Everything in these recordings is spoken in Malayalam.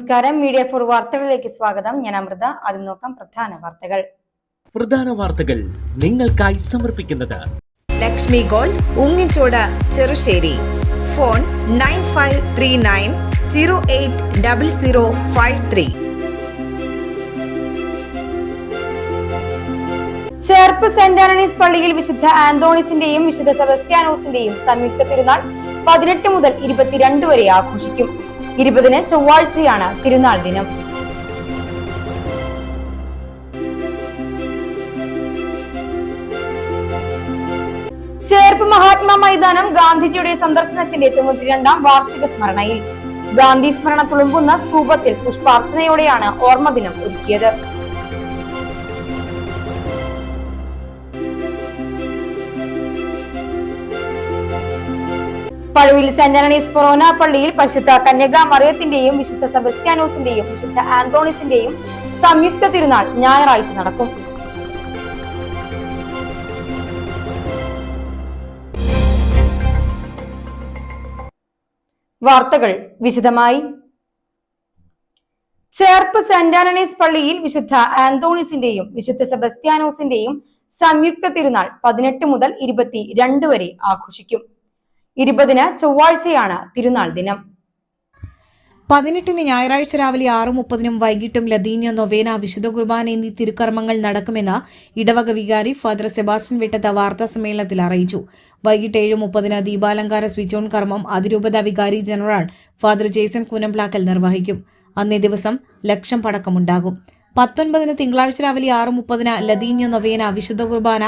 നമസ്കാരം. മീഡിയ ഫോർ വാർത്തകളിലേക്ക് സ്വാഗതം. ഞാൻ അമൃത. ആദ്യം നോക്കാം പ്രധാന വാർത്തകൾ നിങ്ങൾക്കായി സമർപ്പിക്കുന്നത് Lakshmi gold, Ungichode, Cherussery. Phone 9539080053. Cherpu saint Antony's പള്ളിയിൽ വിശുദ്ധ ആന്തോണീസിന്റെയും വിശുദ്ധ സെബസ്ത്യാനോസിന്റെയും സംയുക്ത തിരുനാൾ 18 മുതൽ 22 വരെ ആഘോഷിക്കും. 20 ചൊവ്വാഴ്ചയാണ് തിരുനാൾ ദിനം. ചേർപ്പ് മഹാത്മാ മൈതാനം ഗാന്ധിജിയുടെ സന്ദർശനത്തിന്റെ 92ാം വാർഷിക സ്മരണയിൽ ഗാന്ധി സ്മരണ തുളുമ്പുന്ന സ്തൂപത്തിൽ പുഷ്പാർച്ചനയോടെയാണ് ഓർമ്മദിനം ഒരുക്കിയത്. പഴുവിൽ സെന്റ് ആന്റണീസ് ഫൊറോന പള്ളിയിൽ പരിശുദ്ധ കന്യകാ മറിയത്തിന്റെയും വിശുദ്ധ സെബസ്ത്യാനോസിന്റെയും വിശുദ്ധ ആന്തോണീസിന്റെയും സംയുക്ത തിരുനാൾ ഞായറാഴ്ച നടക്കും. വാർത്തകൾ വിശദമായി. ചേർപ്പ് സെന്റ് ആന്റണീസ് പള്ളിയിൽ വിശുദ്ധ ആന്തോണീസിന്റെയും വിശുദ്ധ സെബസ്ത്യാനോസിന്റെയും സംയുക്ത തിരുനാൾ 18 മുതൽ 22 വരെ ആഘോഷിക്കും. 20 ചൊവ്വാഴ്ചയാണ് തിരുനാൾ ദിനം. 18 ഞായറാഴ്ച രാവിലെ 6:30 വൈകിട്ടും ലതീഞ്ഞ നൊവേന, വിശുദ്ധ കുർബാന എന്നീ തിരുക്കർമ്മങ്ങൾ നടക്കുമെന്ന് ഇടവക വികാരി ഫാദർ സെബാസ്റ്റ്യൻ വിട്ടത്ത വാർത്താ സമ്മേളനത്തിൽ അറിയിച്ചു. വൈകിട്ട് 7:30 ദീപാലങ്കാര സ്വിച്ച് ഓൺ കർമ്മം അതിരൂപത വികാരി ജനറൽ ഫാദർ ജേസൺ കൂനംപ്ലാക്കൽ നിർവഹിക്കും. അന്നേ ദിവസം ലക്ഷം പടക്കമുണ്ടാകും. 19 തിങ്കളാഴ്ച രാവിലെ 6:30 ലതീഞ്ഞ നൊവേന, വിശുദ്ധ കുർബാന,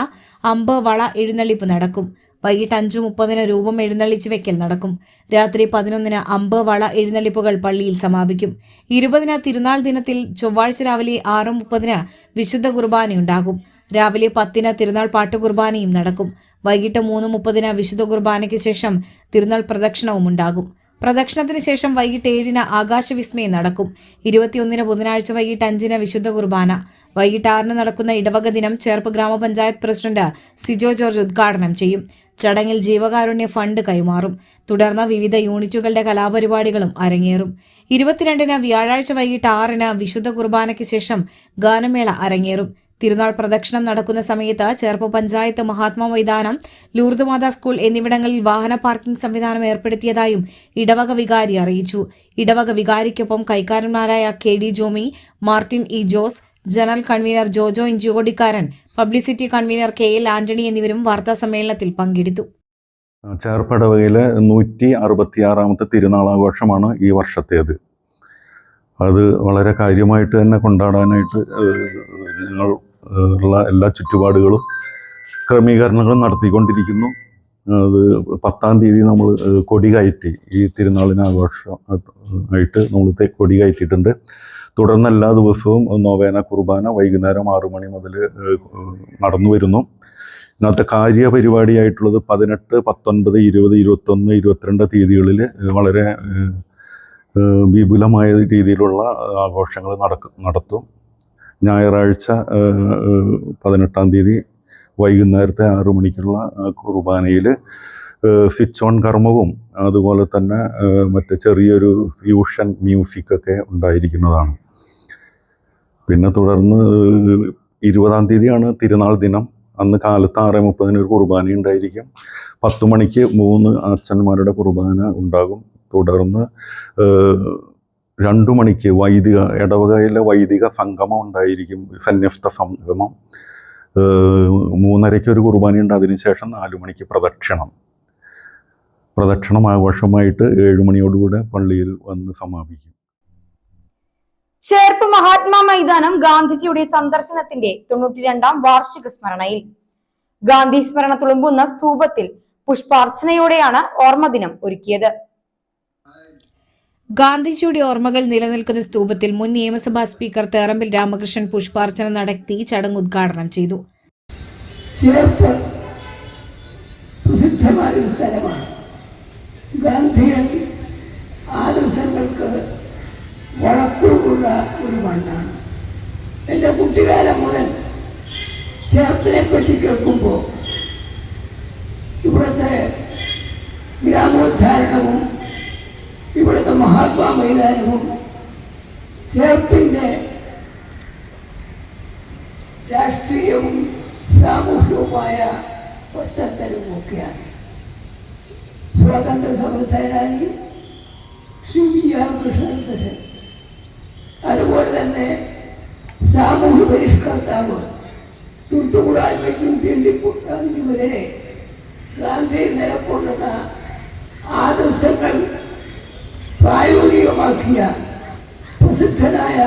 അമ്പ്, വള എഴുന്നള്ളിപ്പ് നടക്കും. വൈകിട്ട് 5:30 രൂപം എഴുന്നള്ളിച്ച് വെക്കൽ നടക്കും. രാത്രി 11 അമ്പ്, വള എഴുന്നള്ളിപ്പുകൾ പള്ളിയിൽ സമാപിക്കും. 20 തിരുനാൾ ദിനത്തിൽ ചൊവ്വാഴ്ച രാവിലെ 6:30 വിശുദ്ധ കുർബാനയുണ്ടാകും. രാവിലെ 10 തിരുനാൾ പാട്ടുകുർബാനയും നടക്കും. വൈകിട്ട് 3:30 വിശുദ്ധ കുർബാനയ്ക്ക് ശേഷം തിരുനാൾ പ്രദക്ഷിണവും ഉണ്ടാകും. പ്രദക്ഷിണത്തിന് ശേഷം വൈകിട്ട് 7 ആകാശവിസ്മയം നടക്കും. 21 ബുധനാഴ്ച വൈകിട്ട് 5 വിശുദ്ധ കുർബാന. വൈകിട്ട് 6 നടക്കുന്ന ഇടവക ദിനം ചേർപ്പ് ഗ്രാമപഞ്ചായത്ത് പ്രസിഡന്റ് സിജോ ജോർജ് ഉദ്ഘാടനം ചെയ്യും. ചടങ്ങിൽ ജീവകാരുണ്യ ഫണ്ട് കൈമാറും. തുടർന്ന് വിവിധ യൂണിറ്റുകളുടെ കലാപരിപാടികളും അരങ്ങേറും. 22 വ്യാഴാഴ്ച വൈകിട്ട് 6 വിശുദ്ധ കുർബാനയ്ക്ക് ശേഷം ഗാനമേള അരങ്ങേറും. തിരുനാൾ പ്രദക്ഷിണം നടക്കുന്ന സമയത്ത് ചേർപ്പ് പഞ്ചായത്ത് മഹാത്മാ മൈതാനം, ലൂർദ് മാതാ സ്കൂൾ എന്നിവിടങ്ങളിൽ വാഹന പാർക്കിംഗ് സംവിധാനം ഏർപ്പെടുത്തിയതായും ഇടവക വികാരി അറിയിച്ചു. ഇടവക വികാരിക്കൊപ്പം കൈക്കാരന്മാരായ KD Jomi, Martin E Jose, general convener Jojo Inchukodikkaran, publicity convener KL Antony എന്നിവരും വാർത്താ സമ്മേളനത്തിൽ പങ്കെടുത്തു. ചേർപ്പടവയിലെ 166ാമത്തെ തിരുനാളാഘോഷമാണ് ഈ വർഷത്തേത്. അത് വളരെ കാര്യമായിട്ട് തന്നെ കൊണ്ടാടാനായിട്ട് ഞങ്ങൾ ഉള്ള എല്ലാ ചുറ്റുപാടുകളും ക്രമീകരണങ്ങളും നടത്തിക്കൊണ്ടിരിക്കുന്നു. അത് 10-ാം തീയതി നമ്മൾ കൊടി കയറ്റി, ഈ തിരുനാളിന് ആഘോഷം ആയിട്ട് നമ്മൾ കൊടി കയറ്റിയിട്ടുണ്ട്. തുടർന്ന് എല്ലാ ദിവസവും നൊവേന കുർബാന വൈകുന്നേരം 6 മണി മുതൽ നടന്നു വരുന്നു. ഇന്നത്തെ കാര്യപരിപാടിയായിട്ടുള്ളത് 18, 19, 20, 21, 22 തീയതികളിൽ വളരെ വിപുലമായ രീതിയിലുള്ള ആഘോഷങ്ങൾ നടത്തും. ഞായറാഴ്ച 18-ാം തീയതി വൈകുന്നേരത്തെ 6 മണിക്കുള്ള കുർബാനയിൽ സ്വിച്ച് ഓൺ കർമ്മവും അതുപോലെ തന്നെ മറ്റ് ചെറിയൊരു ഫ്യൂഷൻ മ്യൂസിക്കൊക്കെ ഉണ്ടായിരിക്കുന്നതാണ്. പിന്നെ തുടർന്ന് 20-ാം തീയതിയാണ് തിരുനാൾ ദിനം. അന്ന് കാലത്ത് 6:30 ഒരു കുർബാന ഉണ്ടായിരിക്കും. 10 മണിക്ക് 3 അച്ഛന്മാരുടെ കുർബാന ഉണ്ടാകും. തുടർന്ന് 2 മണിക്ക് ഇടവകയിലെ വൈദിക സംഗമം ഉണ്ടായിരിക്കും, സന്യസ്ത സംഗമം. 3:30 ഒരു കുർബാനയുണ്ട്. അതിനുശേഷം 4 മണിക്ക് പ്രദക്ഷിണം ആഘോഷമായിട്ട് 7 മണിയോടുകൂടെ പള്ളിയിൽ വന്ന് സമാപിക്കും. ചേർപ്പ് മഹാത്മാ മൈതാനം ഗാന്ധിജിയുടെ സന്ദർശനത്തിന്റെ 92ാം വാർഷിക സ്മരണയിൽ ഗാന്ധി സ്മരണ തുളുമ്പുന്ന സ്തൂപത്തിൽ പുഷ്പാർച്ചനയോടെയാണ് ഓർമ്മദിനം ഒരുക്കിയത്. ഗാന്ധിജിയുടെ ഓർമ്മകൾ നിലനിൽക്കുന്ന സ്തൂപത്തിൽ മുൻ നിയമസഭാ സ്പീക്കർ തേറമ്പിൽ രാമകൃഷ്ണൻ പുഷ്പാർച്ചന നടത്തി ചടങ്ങ് ഉദ്ഘാടനം ചെയ്തു. ചേർപ്പ് പ്രസിദ്ധമായ ഒരു സ്ഥലമാണ്. ഗാന്ധിയൻ ആദർശങ്ങൾക്ക് വളക്കൂറുള്ള ഒരു മണ്ണാണ്. എൻ്റെ കുട്ടിക്കാലം മുതൽ ചേർപ്പിനെ പറ്റി കേൾക്കുമ്പോൾ ഇവിടുത്തെ ഗ്രാമോദ്ധാരണവും ഇവിടുത്തെ മഹാത്മാ മൈതാനവും ചേർപ്പിൻ്റെ രാഷ്ട്രീയവും സാമൂഹികവുമായ പശ്ചാത്തലവും ഒക്കെയാണ്. സ്വാതന്ത്ര്യ സമര സേനാനി ശ്രീ കൃഷ്ണദാസൻ, അതുപോലെ തന്നെ സാമൂഹ്യ പരിഷ്കർത്താവ് തൊട്ടുകൂടായ്മയ്ക്കും തീണ്ടിക്കൂടായ്മയ്ക്കുമെതിരെ ഗാന്ധി നിലകൊള്ളുന്ന ആദർശങ്ങൾ പ്രായോഗികമാക്കിയ പ്രസിദ്ധനായ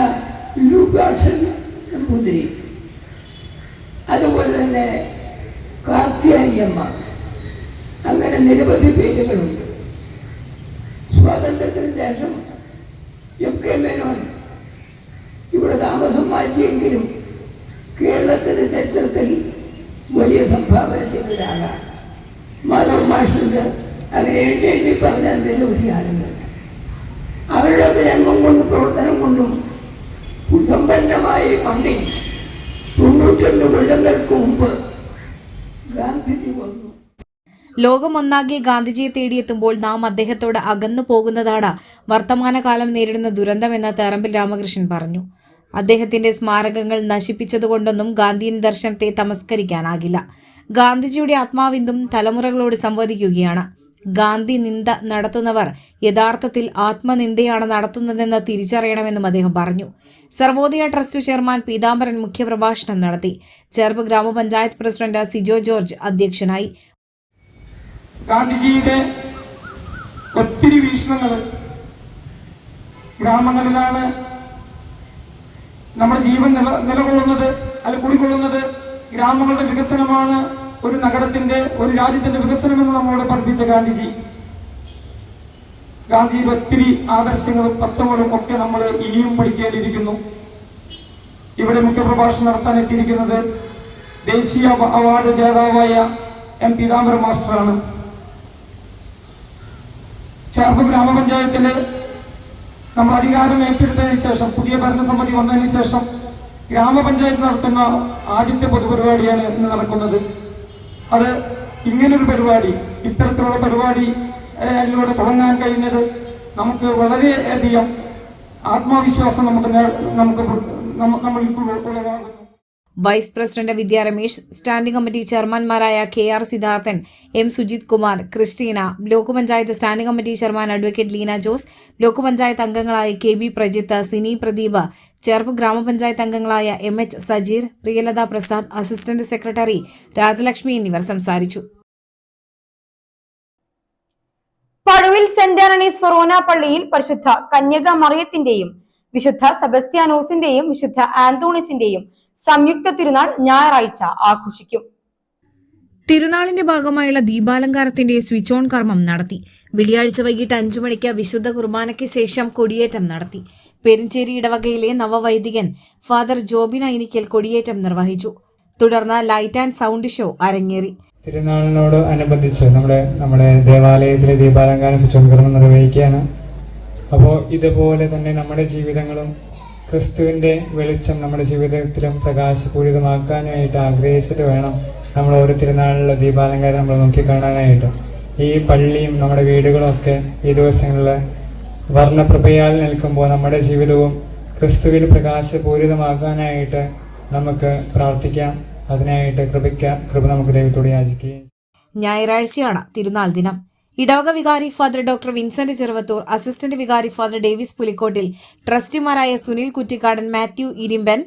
വിരൂപാക്ഷൻ നമ്പൂതിരി, അതുപോലെ തന്നെ കാർത്തിയാനിയമ്മ, അങ്ങനെ നിരവധി പേരുകളുണ്ട്. സ്വാതന്ത്ര്യത്തിന് ശേഷം എം.കെ. മേനോൻ ഇവിടെ താമസം മാറ്റിയെങ്കിലും കേരളത്തിന്റെ ചരിത്രത്തിൽ വലിയ സംഭാവന ചെയ്തൊരാളാണ്. മാധവ് മാഷുണ്ട്, അങ്ങനെ എണ്ണി പറഞ്ഞ നിരവധി ആളുകൾ. അവരുടെ രംഗം കൊണ്ടും പ്രവർത്തനം കൊണ്ടും സമ്പന്നമായ മണ്ണിൽ 92 കൊല്ലങ്ങൾക്ക് മുമ്പ് ഗാന്ധിജി വന്നു. ലോകമൊന്നാകെ ഗാന്ധിജിയെ തേടിയെത്തുമ്പോൾ നാം അദ്ദേഹത്തോട് അകന്നു പോകുന്നതാണ് വർത്തമാനകാലം നേരിടുന്ന ദുരന്തമെന്ന് തേറമ്പിൽ രാമകൃഷ്ണൻ പറഞ്ഞു. അദ്ദേഹത്തിന്റെ സ്മാരകങ്ങൾ നശിപ്പിച്ചതുകൊണ്ടൊന്നും ഗാന്ധിയൻ ദർശനത്തെ തമസ്കരിക്കാനാകില്ല. ഗാന്ധിജിയുടെ ആത്മാവിന്ദും തലമുറകളോട് സംവദിക്കുകയാണ്. ഗാന്ധി നിന്ദ നടത്തുന്നവർ യഥാർത്ഥത്തിൽ ആത്മനിന്ദയാണ് നടത്തുന്നതെന്ന് തിരിച്ചറിയണമെന്നും അദ്ദേഹം പറഞ്ഞു. സർവോദയ ട്രസ്റ്റ് ചെയർമാൻ പീതാംബരൻ മുഖ്യപ്രഭാഷണം നടത്തി. ചേർപ്പ് ഗ്രാമപഞ്ചായത്ത് പ്രസിഡന്റ് സിജോ ജോർജ് അധ്യക്ഷനായി. ഗാന്ധിജിയുടെ ഒത്തിരി വീക്ഷണങ്ങൾ ഗ്രാമങ്ങളിലാണ് നമ്മുടെ ജീവൻ നിലകൊള്ളുന്നത്, അത് കുടികൊള്ളുന്നത്. ഗ്രാമങ്ങളുടെ വികസനമാണ് ഒരു നഗരത്തിന്റെ, ഒരു രാജ്യത്തിന്റെ വികസനമെന്ന് നമ്മളോട് പഠിപ്പിച്ച ഗാന്ധിജിയുടെ ഒത്തിരി ആദർശങ്ങളും തത്വങ്ങളും ഒക്കെ നമ്മൾ ഇനിയും പഠിക്കേണ്ടിയിരിക്കുന്നു. ഇവിടെ മുഖ്യപ്രഭാഷണം നടത്താൻ എത്തിയിരിക്കുന്നത് ദേശീയ അവാർഡ് ജേതാവായ എം പീതാംബരൻ മാസ്റ്ററാണ്. ചേർപ്പ് ഗ്രാമപഞ്ചായത്തില് നമ്മൾ അധികാരം ഏറ്റെടുത്തതിന് ശേഷം, പുതിയ ഭരണസമിതി വന്നതിന് ശേഷം ഗ്രാമപഞ്ചായത്ത് നടത്തുന്ന ആദ്യത്തെ പൊതുപരിപാടിയാണ് ഇന്ന് നടക്കുന്നത്. അത് ഇങ്ങനൊരു പരിപാടി, ഇത്തരത്തിലുള്ള പരിപാടി അതിലൂടെ തുടങ്ങാൻ കഴിഞ്ഞത് നമുക്ക് വളരെയധികം ആത്മവിശ്വാസം നമ്മളിൽ ഉളവാകുന്നു. Vice president Vidya Ramesh, standing committee ചെയർമാൻമാരായ KR Siddharthan, M Sujith Kumar, Christina, block panchayat standing committee chairman advocate Leena Jose, block panchayat അംഗങ്ങളായ KB പ്രജിത്ത്, സിനി പ്രദീപ്, ചേർപ്പ് ഗ്രാമപഞ്ചായത്ത് അംഗങ്ങളായ MH Sajeer, Priyalatha Prasad, assistant secretary Rajalakshmi എന്നിവർ സംസാരിച്ചു. പഴുവിൽ സെന്റ് ആന്റണീസ് ഫൊറോന പള്ളിയിൽ പരിശുദ്ധ കന്യക മറിയത്തിന്റെയും വിശുദ്ധ സെബസ്ത്യാനോസിന്റെയും വിശുദ്ധ ആന്തോണിസിന്റെയും സംയുക്ത തിരുനാൾ ഞായറാഴ്ച ആഘോഷിക്കും. തിരുനാളിന്റെ ഭാഗമായുള്ള ദീപാലങ്കാരത്തിന്റെ സ്വിച്ച് ഓൺ കർമ്മം നടത്തി. വെള്ളിയാഴ്ച വൈകിട്ട് 5 മണിക്ക് വിശുദ്ധ കുർബാനയ്ക്ക് ശേഷം കൊടിയേറ്റം നടത്തി. പെരിഞ്ചേരി ഇടവകയിലെ നവവൈദികൻ ഫാദർ ജോബിൻ ഐനിക്കൽ കൊടിയേറ്റം നിർവഹിച്ചു. തുടർന്ന് ലൈറ്റ് ആൻഡ് സൗണ്ട് ഷോ അരങ്ങേറി. തിരുനാളിനോട് അനുബന്ധിച്ച് നമ്മുടെ ദേവാലയത്തിലെ ദീപാലങ്കാരം സ്വിച്ച് ഓൺ കർമ്മം നിർവഹിക്കുകയാണ്. അപ്പോൾ ഇതുപോലെ തന്നെ നമ്മുടെ ജീവിതങ്ങളും ക്രിസ്തുവിൻ്റെ വെളിച്ചം നമ്മുടെ ജീവിതത്തിലും പ്രകാശപൂരിതമാക്കാനായിട്ട് ആഗ്രഹിച്ചിട്ട് വേണം നമ്മൾ ഓരോ തിരുനാളിലുള്ള ദീപാലങ്കാരം നമ്മൾ നോക്കിക്കാണാനായിട്ട്. ഈ പള്ളിയും നമ്മുടെ വീടുകളും ഒക്കെ ഈ ദിവസങ്ങളിൽ വർണ്ണപ്രഭയാൽ നിൽക്കുമ്പോൾ നമ്മുടെ ജീവിതവും ക്രിസ്തുവിൽ പ്രകാശപൂരിതമാക്കാനായിട്ട് നമുക്ക് പ്രാർത്ഥിക്കാം. അതിനായിട്ട് കൃപ നമുക്ക് ദൈവത്തോട് യാചിക്കുകയും. ഞായറാഴ്ചയാണ് തിരുനാൾ ദിനം. ഇടവക വികാരി father doctor Vincent Cheruvathur, assistant വികാരി ഫാദർ ഡേവിസ് പുലിക്കോട്ടിൽ, ട്രസ്റ്റിമാരായ സുനിൽ കുറ്റിക്കാടൻ, മാത്യു ഇരിമ്പൻ,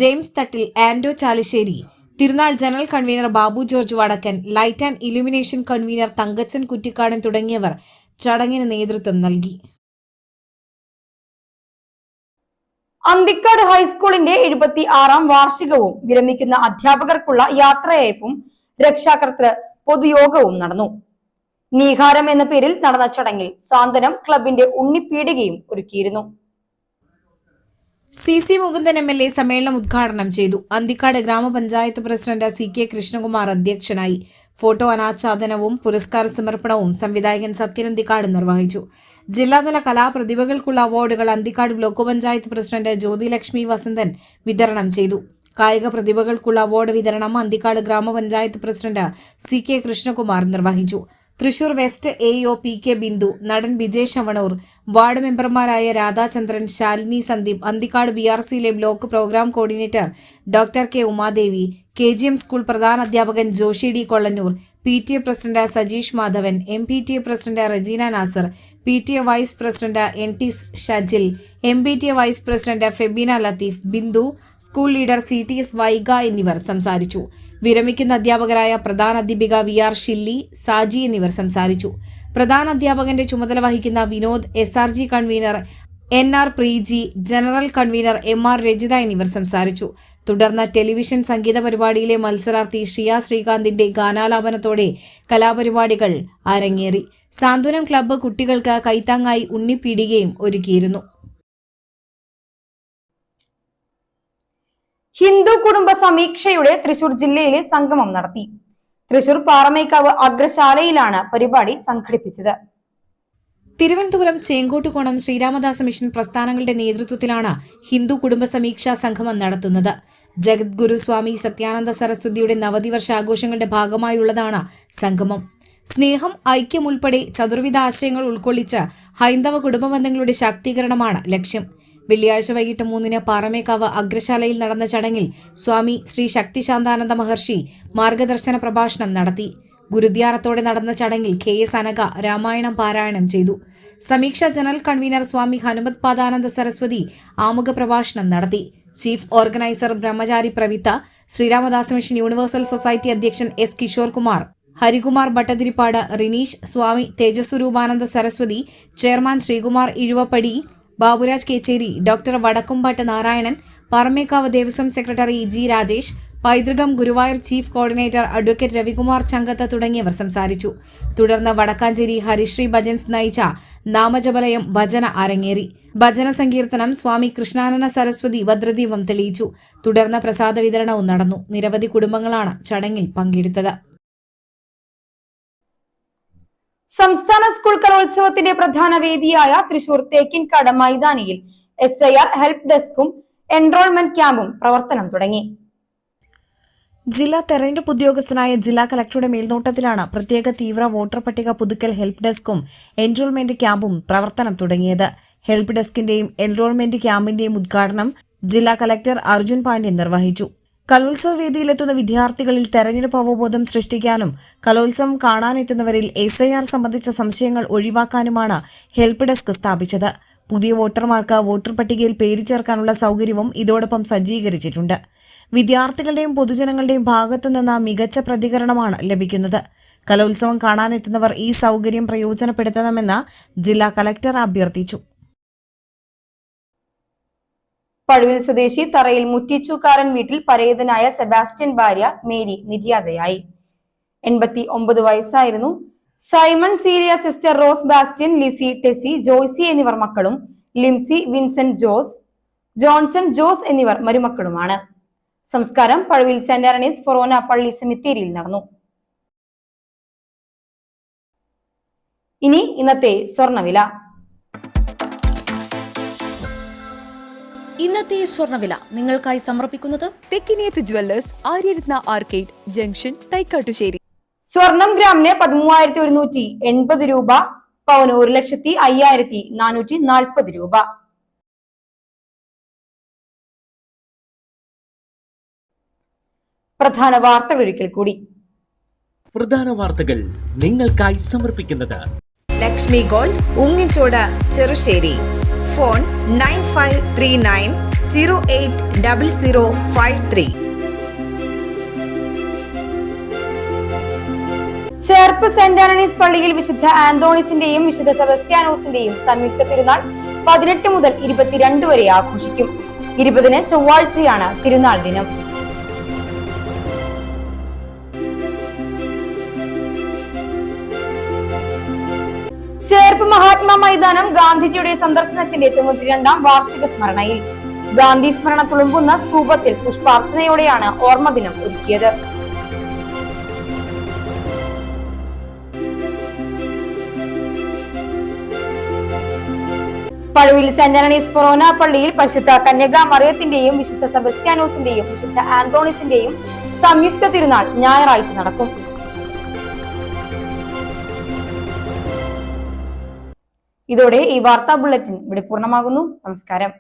ജെയിംസ് തട്ടിൽ, ആൻഡോ ചാലിശ്ശേരി, തിരുനാൾ general convener Babu George Vadakkan, light and illumination convener Thankachan Kuttikadan തുടങ്ങിയവർ ചടങ്ങിന് നേതൃത്വം നൽകി. അന്തിക്കാട് ഹൈസ്കൂളിന്റെ 76ാം വാർഷികവും വിരമിക്കുന്ന അധ്യാപകർക്കുള്ള യാത്രയയപ്പും രക്ഷാകർതൃ പൊതുയോഗവും നടന്നു. നീഹാരം എന്ന പേരിൽ നടന്ന ചടങ്ങിൽ സാന്ത്വനം ക്ലബിന്റെ ഉണ്ണിപ്പീടികയും ഒരുക്കിയിരുന്നു. CC മുകുന്ദൻ MLA സമ്മേളനം ഉദ്ഘാടനം ചെയ്തു. അന്തിക്കാട് ഗ്രാമപഞ്ചായത്ത് പ്രസിഡന്റ് CK കൃഷ്ണകുമാർ അധ്യക്ഷനായി. ഫോട്ടോ അനാച്ഛാദനവും പുരസ്കാര സമർപ്പണവും സംവിധായകൻ സത്യൻ അന്തിക്കാട് നിർവഹിച്ചു. ജില്ലാതല കലാപ്രതിഭകൾക്കുള്ള അവാർഡുകൾ അന്തിക്കാട് ബ്ലോക്ക് പഞ്ചായത്ത് പ്രസിഡന്റ് ജ്യോതിലക്ഷ്മി വസന്തൻ വിതരണം ചെയ്തു. കായിക പ്രതിഭകൾക്കുള്ള അവാർഡ് വിതരണം അന്തിക്കാട് ഗ്രാമപഞ്ചായത്ത് പ്രസിഡന്റ് CK കൃഷ്ണകുമാർ നിർവഹിച്ചു. Thrissur west AO PK Bindu, നടൻ വിജയ് ശവണൂർ, വാർഡ് മെമ്പർമാരായ രാധാചന്ദ്രൻ, ശാലിനി സന്ദീപ്, അന്തിക്കാട് BRCയിലെ block programme coordinator doctor K Umadevi, KGM school പ്രധാനാധ്യാപകൻ Joshi D Kollannur, PTA president Sajeesh Madhavan, MPTA president Rajeena Nasar, PTA vice president NT Shajil, MPTA vice president Febina Latheef, Bindu, school leader CTS Vaiga എന്നിവർ സംസാരിച്ചു. വിരമിക്കുന്ന അധ്യാപകരായ പ്രധാന അധ്യാപിക VR ഷില്ലി, സാജി എന്നിവർ സംസാരിച്ചു. പ്രധാന അധ്യാപകന്റെ ചുമതല വഹിക്കുന്ന Vinod, SRG convener NR Preeji, general convener MR Rajitha എന്നിവർ സംസാരിച്ചു. തുടർന്ന് ടെലിവിഷൻ സംഗീത പരിപാടിയിലെ മത്സരാർത്ഥി ഷിയ ശ്രീകാന്തിന്റെ ഗാനാലാപനത്തോടെ കലാപരിപാടികൾ അരങ്ങേറി. സാന്ത്വനം ക്ലബ്ബ് കുട്ടികൾക്ക് കൈത്താങ്ങായി ഉണ്ണിപ്പീടികയും ഒരുക്കിയിരുന്നു. ഹിന്ദു കുടുംബ സമീക്ഷയുടെ തൃശൂർ ജില്ലയിലെ സംഗമം നടത്തി. തൃശൂർ പാറമേക്കാവ് അഗ്രശാലയിലാണ് പരിപാടി സംഘടിപ്പിച്ചത്. തിരുവനന്തപുരം ചേങ്കോട്ടുകോണം ശ്രീരാമദാസ മിഷൻ പ്രസ്ഥാനങ്ങളുടെ നേതൃത്വത്തിലാണ് ഹിന്ദു കുടുംബ സമീക്ഷാ സംഗമം നടത്തുന്നത്. ജഗദ്ഗുരു സ്വാമി സത്യാനന്ദ സരസ്വതിയുടെ നവതിവർഷാഘോഷങ്ങളുടെ ഭാഗമായുള്ളതാണ് സംഗമം. സ്നേഹം, ഐക്യം ഉൾപ്പെടെ ചതുർവിധ ആശയങ്ങൾ ഉൾക്കൊള്ളിച്ച് ഹൈന്ദവ കുടുംബ ബന്ധങ്ങളുടെ ശാക്തീകരണമാണ് ലക്ഷ്യം. വെള്ളിയാഴ്ച വൈകിട്ട് 3 പാറമേക്കാവ് അഗ്രശാലയിൽ നടന്ന ചടങ്ങിൽ സ്വാമി ശ്രീ ശക്തിശാന്താനന്ദ മഹർഷി മാർഗദർശന പ്രഭാഷണം നടത്തി. ഗുരുധ്യാനത്തോടെ നടന്ന ചടങ്ങിൽ KS അനഘ രാമായണം പാരായണം ചെയ്തു. സമീക്ഷ ജനറൽ കൺവീനർ സ്വാമി ഹനുമത് പാദാനന്ദ സരസ്വതി ആമുഖ പ്രഭാഷണം നടത്തി. Chief organiser Brahmachari Pravitha, Sreeramadasa mission universal society അധ്യക്ഷൻ S Kishore Kumar, Harikumar Bhattathiripad, Rineesh, Swami Thejaswaroopananda Saraswati, chairman Sreekumar Izhuvappadi, Baburaj Kecheri, doctor Vadakkumpattu Narayanan, Paramekkavu Devaswom secretary G Rajesh, Paithrukam Guruvayur chief coordinator advocate Ravikumar Chankath തുടങ്ങിയവർ സംസാരിച്ചു. തുടർന്ന് വടക്കാഞ്ചേരി ഹരിശ്രീ ഭജൻസ് നയിച്ച നാമജപലയം ഭജന അരങ്ങേറി. ഭജന സങ്കീർത്തനം സ്വാമി കൃഷ്ണാനന സരസ്വതി ഭദ്രദീപം തെളിയിച്ചു. തുടർന്ന് പ്രസാദ വിതരണവും നടന്നു. നിരവധി കുടുംബങ്ങളാണ് ചടങ്ങിൽ പങ്കെടുത്തത്. സംസ്ഥാന സ്കൂൾ കലോത്സവത്തിന്റെ പ്രധാന വേദിയായ തൃശൂർ തേക്കിൻകാട് മൈതാനിയിൽ SIR ഹെൽപ്പ് ഡെസ്കും എൻറോൾമെന്റ് ക്യാമ്പും പ്രവർത്തനം തുടങ്ങി. ജില്ലാ തെരഞ്ഞെടുപ്പ് ഉദ്യോഗസ്ഥനായ ജില്ലാ കലക്ടറുടെ മേൽനോട്ടത്തിലാണ് പ്രത്യേക തീവ്ര വോട്ടർ പട്ടിക പുതുക്കൽ ഹെൽപ്പ് ഡെസ്കും എൻറോൾമെന്റ് ക്യാമ്പും പ്രവർത്തനം തുടങ്ങിയത്. ഹെൽപ്പ് ഡെസ്കിന്റെയും എൻറോൾമെന്റ് ക്യാമ്പിന്റെയും ഉദ്ഘാടനം ജില്ലാ കലക്ടർ അർജുൻ പാണ്ഡ്യൻ നിർവഹിച്ചു. കലോത്സവ വേദിയിലെത്തുന്ന വിദ്യാർത്ഥികളിൽ തെരഞ്ഞെടുപ്പ് അവബോധം സൃഷ്ടിക്കാനും കലോത്സവം കാണാനെത്തുന്നവരിൽ SIR സംബന്ധിച്ച സംശയങ്ങൾ ഒഴിവാക്കാനുമാണ് ഹെൽപ്പ് ഡെസ്ക് സ്ഥാപിച്ചത്. പുതിയ വോട്ടർമാർക്ക് വോട്ടർ പട്ടികയിൽ പേര് ചേർക്കാനുള്ള സൌകര്യവും ഇതോടൊപ്പം സജ്ജീകരിച്ചിട്ടുണ്ട്. വിദ്യാർത്ഥികളുടെയും പൊതുജനങ്ങളുടെയും ഭാഗത്തുനിന്ന് മികച്ച പ്രതികരണമാണ് ലഭിക്കുന്നത്. കലോത്സവം കാണാനെത്തുന്നവർ ഈ സൌകര്യം പ്രയോജനപ്പെടുത്തണമെന്ന് ജില്ലാ കലക്ടർ അഭ്യർത്ഥിച്ചു. പഴുവിൽ സ്വദേശി തറയിൽ മുറ്റിച്ചൂക്കാരൻ വീട്ടിൽ പരേതനായ സെബാസ്റ്റ്യൻ ഭാര്യ മേരി നിര്യാതയായി. 89 വയസ്സായിരുന്നു. Simon, Celia, sister Rose Bastian, Lizzy, Tessy, Joycy എന്നിവർ മക്കളും Limsy, Vincent Jose, Johnson Jose എന്നിവർ മരുമക്കളുമാണ്. സംസ്കാരം പഴുവിൽ സെന്റ് ആന്റണീസ് ഫൊറോന പള്ളി സെമിത്തേരിയിൽ നടന്നു. ഇനി ഇന്നത്തെ സ്വർണ്ണവില. ഇന്നത്തെ സ്വർണ്ണവില നിങ്ങൾക്കായി സമർപ്പിക്കുന്നത് Thekkiniyath jewellers, Aryaratna arcade junction, Thaikkattussery. സ്വർണം ഗ്രാമിന് 13,180 രൂപ, പവന് 1,05,440 രൂപ. പ്രധാന വാർത്തകൾ ഒരിക്കൽ കൂടി. പ്രധാന വാർത്തകൾ നിങ്ങൾക്കായി സമർപ്പിക്കുന്നത് Lakshmi gold, Ungichoda, Cherussery. Phone 9539080053. Cherpu saint Antony's പള്ളിയിൽ വിശുദ്ധ ആന്തോണിസിന്റെയും വിശുദ്ധ സെബസ്ത്യാനോസിന്റെയും സംയുക്ത തിരുനാൾ 18 മുതൽ 22 വരെ ആഘോഷിക്കും. 20 ചൊവ്വാഴ്ചയാണ് തിരുനാൾ ദിനം. ചേർപ്പ് മഹാത്മാ മൈതാനം ഗാന്ധിജിയുടെ സന്ദർശനത്തിന്റെ 92ാം വാർഷിക സ്മരണയിൽ ഗാന്ധി സ്മരണ തുളുമ്പുന്ന സ്തൂപത്തിൽ പുഷ്പാർച്ചനയോടെയാണ് ഓർമ്മദിനം ഒരുക്കിയത്. പഴുവിൽ സെന്റ് ആന്റണീസ് ഫൊറോന പള്ളിയിൽ പരിശുദ്ധ കന്യകാ മറിയത്തിന്റെയും വിശുദ്ധ സെബസ്ത്യാനോസിന്റെയും വിശുദ്ധ ആന്തോണിസിന്റെയും സംയുക്ത തിരുനാൾ ഞായറാഴ്ച നടക്കും. ഇതോടെ ഈ വാർത്താ ബുള്ളറ്റിൻ ഇവിടെ പൂർണ്ണമാകുന്നു. നമസ്കാരം.